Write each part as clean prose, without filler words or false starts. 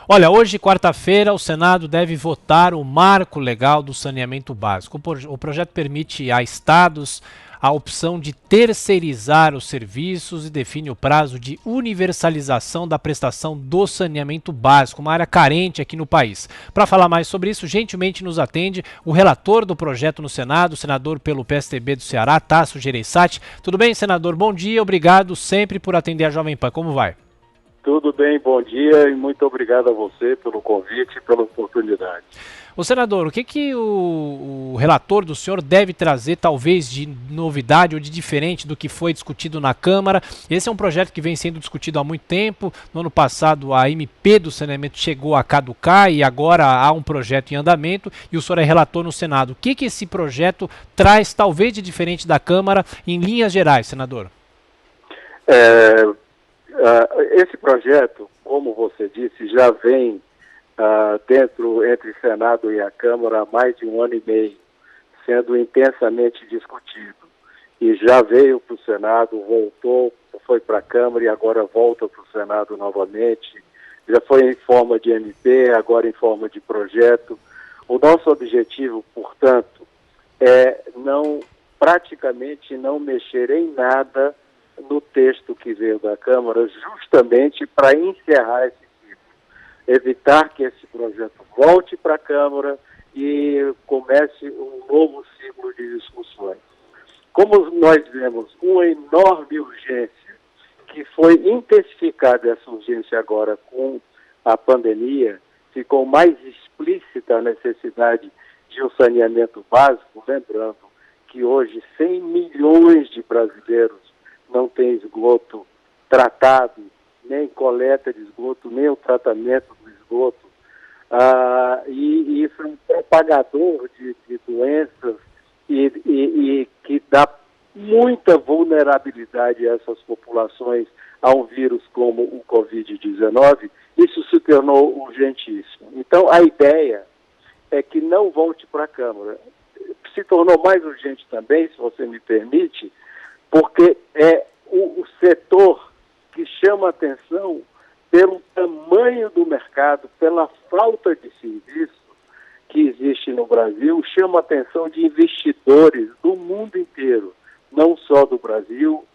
Olha, hoje, quarta-feira, o Senado deve votar o marco legal do saneamento básico. O projeto permite a estados a opção de terceirizar os serviços e define o prazo de universalização da prestação do saneamento básico, uma área carente aqui no país. Para falar mais sobre isso, gentilmente nos atende o relator do projeto no Senado, o senador pelo PSDB do Ceará, Tasso Gereissati. Tudo bem, senador? Bom dia, obrigado sempre por atender a Jovem Pan. Como vai? Tudo bem, bom dia e muito obrigado a você pelo convite e pela oportunidade. Ô senador, o que o relator do senhor deve trazer, talvez, de novidade ou de diferente do que foi discutido na Câmara? Esse é um projeto que vem sendo discutido há muito tempo. No ano passado, a MP do saneamento chegou a caducar e agora há um projeto em andamento e o senhor é relator no Senado. O que esse projeto traz, talvez, de diferente da Câmara, em linhas gerais, senador? Esse projeto, como você disse, já vem entre Senado e a Câmara há mais de 1 ano e meio, sendo intensamente discutido. E já veio para o Senado, voltou, foi para a Câmara e agora volta para o Senado novamente. Já foi em forma de MP, agora em forma de projeto. O nosso objetivo, portanto, é praticamente não mexer em nada no texto que veio da Câmara, justamente para encerrar esse ciclo, evitar que esse projeto volte para a Câmara e comece um novo ciclo de discussões. Como nós vemos uma enorme urgência, que foi intensificada essa urgência agora com a pandemia, ficou mais explícita a necessidade de um saneamento básico, lembrando que hoje 100 milhões de brasileiros não tem esgoto tratado, nem coleta de esgoto, nem o tratamento do esgoto. E isso é um propagador de doenças e que dá muita vulnerabilidade a essas populações a um vírus como o Covid-19. Isso se tornou urgentíssimo. Então, a ideia é que não volte para a Câmara. Se tornou mais urgente também, se você me permite, porque é o setor que chama atenção pelo tamanho do mercado, pela falta de serviço que existe no Brasil, chama atenção de investidores do mundo inteiro, não só do Brasil,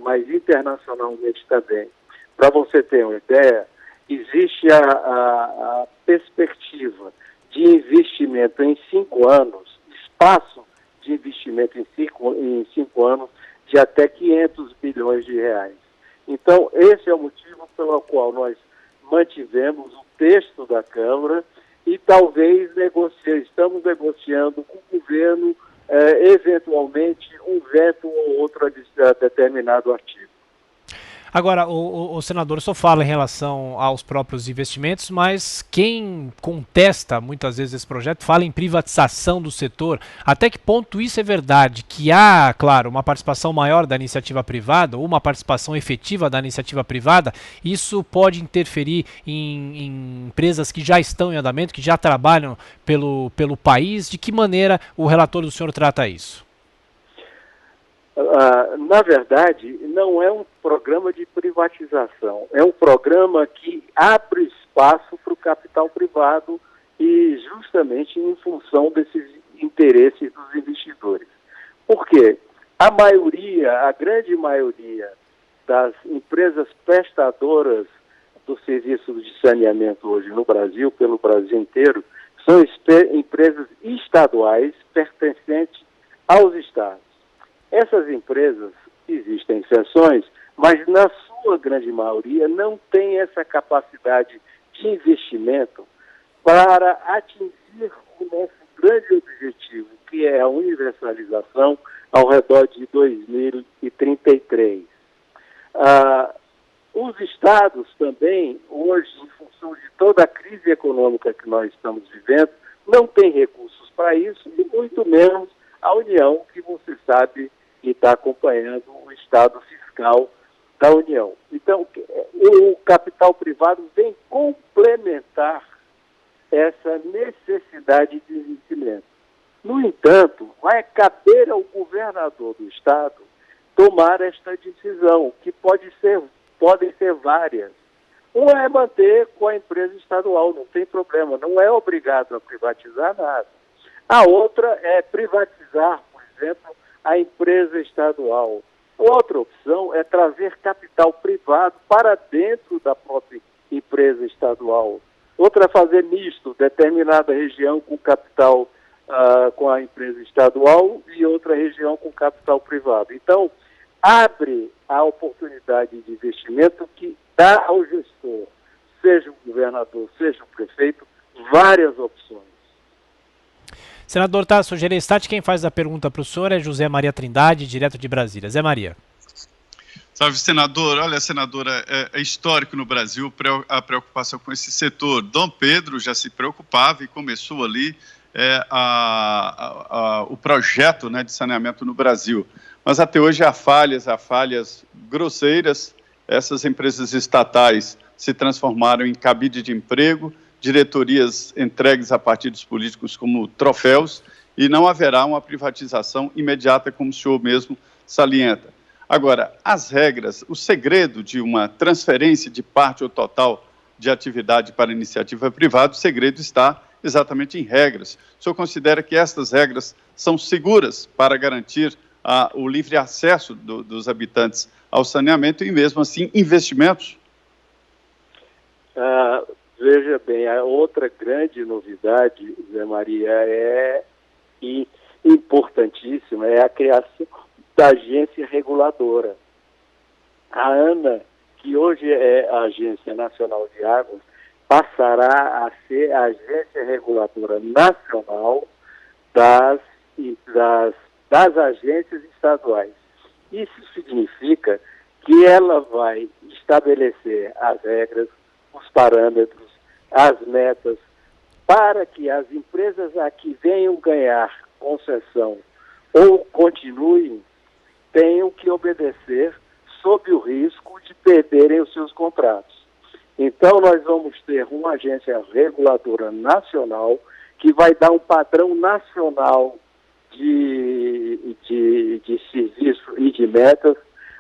mas internacionalmente também. Para você ter uma ideia, existe a perspectiva de investimento em 5 anos, espaço de investimento em 5 anos de até 500 bilhões de reais. Então, esse é o motivo pelo qual nós mantivemos o texto da Câmara e talvez estamos negociando com o governo, eventualmente, um veto ou outro a determinado artigo. Agora, o senador só fala em relação aos próprios investimentos, mas quem contesta muitas vezes esse projeto fala em privatização do setor. Até que ponto isso é verdade? Que há, claro, uma participação maior da iniciativa privada, ou uma participação efetiva da iniciativa privada, isso pode interferir em empresas que já estão em andamento, que já trabalham pelo país. De que maneira o relator do senhor trata isso? Na verdade, não é um programa de privatização, é um programa que abre espaço para o capital privado e justamente em função desses interesses dos investidores. Por quê? A grande maioria das empresas prestadoras do serviço de saneamento hoje no Brasil, pelo Brasil inteiro, são empresas estaduais pertencentes aos estados. Essas empresas, existem exceções, mas na sua grande maioria não tem essa capacidade de investimento para atingir o nosso grande objetivo, que é a universalização ao redor de 2033. Os estados também, hoje, em função de toda a crise econômica que nós estamos vivendo, não têm recursos para isso, e muito menos a União, que você sabe e está acompanhando o estado fiscal da União. Então, o capital privado vem complementar essa necessidade de investimento. No entanto, vai caber ao governador do estado tomar esta decisão, que podem ser várias. Um é manter com a empresa estadual, não tem problema, não é obrigado a privatizar nada. A outra é privatizar, por exemplo, a empresa estadual. Outra opção é trazer capital privado para dentro da própria empresa estadual. Outra é fazer misto, determinada região com capital com a empresa estadual e outra região com capital privado. Então, abre a oportunidade de investimento que dá ao gestor, seja o governador, seja o prefeito, várias opções. Senador Tasso Gereissati, quem faz a pergunta para o senhor é José Maria Trindade, direto de Brasília. Zé Maria. Salve, senador. Olha, senadora, é histórico no Brasil a preocupação com esse setor. Dom Pedro já se preocupava e começou ali o projeto, né, de saneamento no Brasil. Mas até hoje há falhas grosseiras. Essas empresas estatais se transformaram em cabide de emprego, diretorias entregues a partidos políticos como troféus, e não haverá uma privatização imediata, como o senhor mesmo salienta. Agora, as regras, o segredo de uma transferência de parte ou total de atividade para iniciativa privada, o segredo está exatamente em regras. O senhor considera que estas regras são seguras para garantir o livre acesso dos habitantes ao saneamento e, mesmo assim, investimentos? Veja bem, a outra grande novidade, Zé Maria, importantíssima, é a criação da agência reguladora. A ANA, que hoje é a Agência Nacional de Águas, passará a ser a agência reguladora nacional das agências estaduais. Isso significa que ela vai estabelecer as regras, os parâmetros, as metas, para que as empresas a que venham ganhar concessão ou continuem, tenham que obedecer sob o risco de perderem os seus contratos. Então, nós vamos ter uma agência reguladora nacional que vai dar um padrão nacional de serviço e de metas,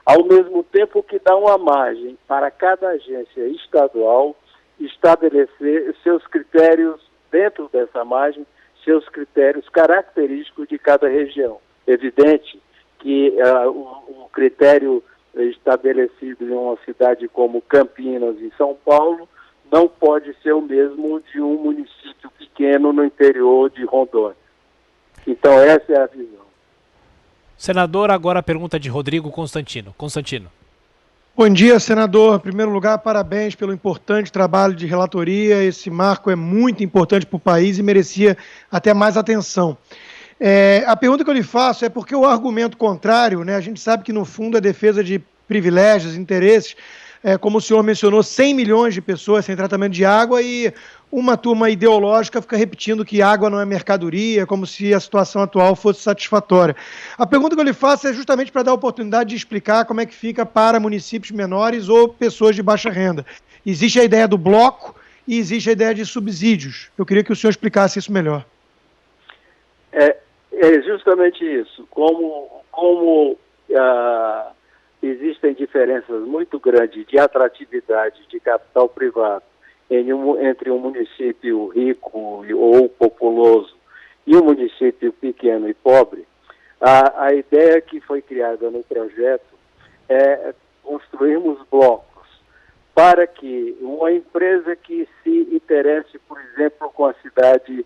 ao mesmo tempo que dá uma margem para cada agência estadual estabelecer seus critérios dentro dessa margem, seus critérios característicos de cada região. Evidente que o critério estabelecido em uma cidade como Campinas, em São Paulo, não pode ser o mesmo de um município pequeno no interior de Rondônia. Então, essa é a visão. Senador, agora a pergunta de Rodrigo Constantino. Constantino. Bom dia, senador. Em primeiro lugar, parabéns pelo importante trabalho de relatoria. Esse marco é muito importante para o país e merecia até mais atenção. A pergunta que eu lhe faço é porque o argumento contrário, né, a gente sabe que no fundo a defesa de privilégios, interesses, como o senhor mencionou, 100 milhões de pessoas sem tratamento de água e uma turma ideológica fica repetindo que água não é mercadoria, como se a situação atual fosse satisfatória. A pergunta que eu lhe faço é justamente para dar a oportunidade de explicar como é que fica para municípios menores ou pessoas de baixa renda. Existe a ideia do bloco e existe a ideia de subsídios. Eu queria que o senhor explicasse isso melhor. É justamente isso. Como existem diferenças muito grandes de atratividade de capital privado entre um município rico ou populoso e um município pequeno e pobre, a ideia que foi criada no projeto é construirmos blocos para que uma empresa que se interesse, por exemplo, com a cidade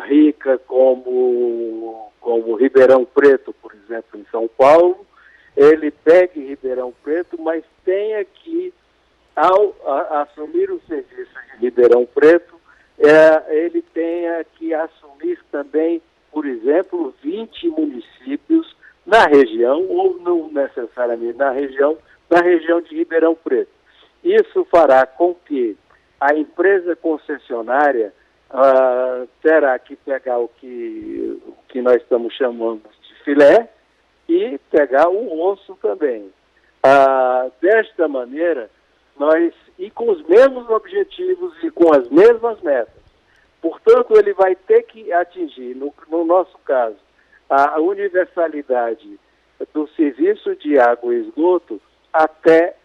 rica como Ribeirão Preto, por exemplo, em São Paulo, ele pegue Ribeirão Preto, mas tenha que, ao assumir o serviço de Ribeirão Preto, ele tenha que assumir também, por exemplo, 20 municípios na região, ou não necessariamente na região de Ribeirão Preto. Isso fará com que a empresa concessionária terá que pegar o que nós estamos chamando de filé e pegar o osso também. Desta maneira, e com os mesmos objetivos e com as mesmas metas. Portanto, ele vai ter que atingir, no nosso caso, a universalidade do serviço de água e esgoto até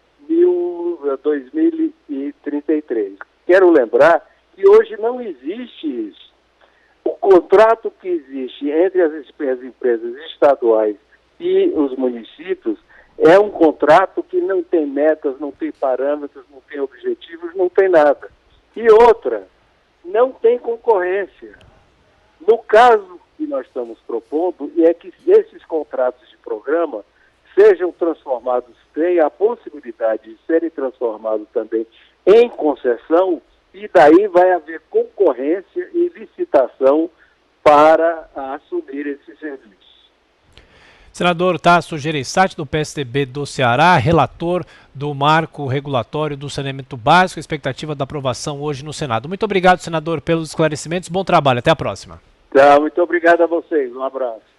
2033. Quero lembrar que hoje não existe isso. O contrato que existe entre as empresas estaduais e os municípios é um contrato que não tem metas, não tem parâmetros, não tem objetivos, não tem nada. E outra, não tem concorrência. No caso que nós estamos propondo, é que esses contratos de programa sejam transformados, tenham a possibilidade de serem transformados também em concessão, e daí vai haver concorrência e licitação para assumir esses serviços. Senador Tasso Gereissati, do PSDB do Ceará, relator do marco regulatório do saneamento básico, expectativa da aprovação hoje no Senado. Muito obrigado, senador, pelos esclarecimentos. Bom trabalho. Até a próxima. Tá, muito obrigado a vocês. Um abraço.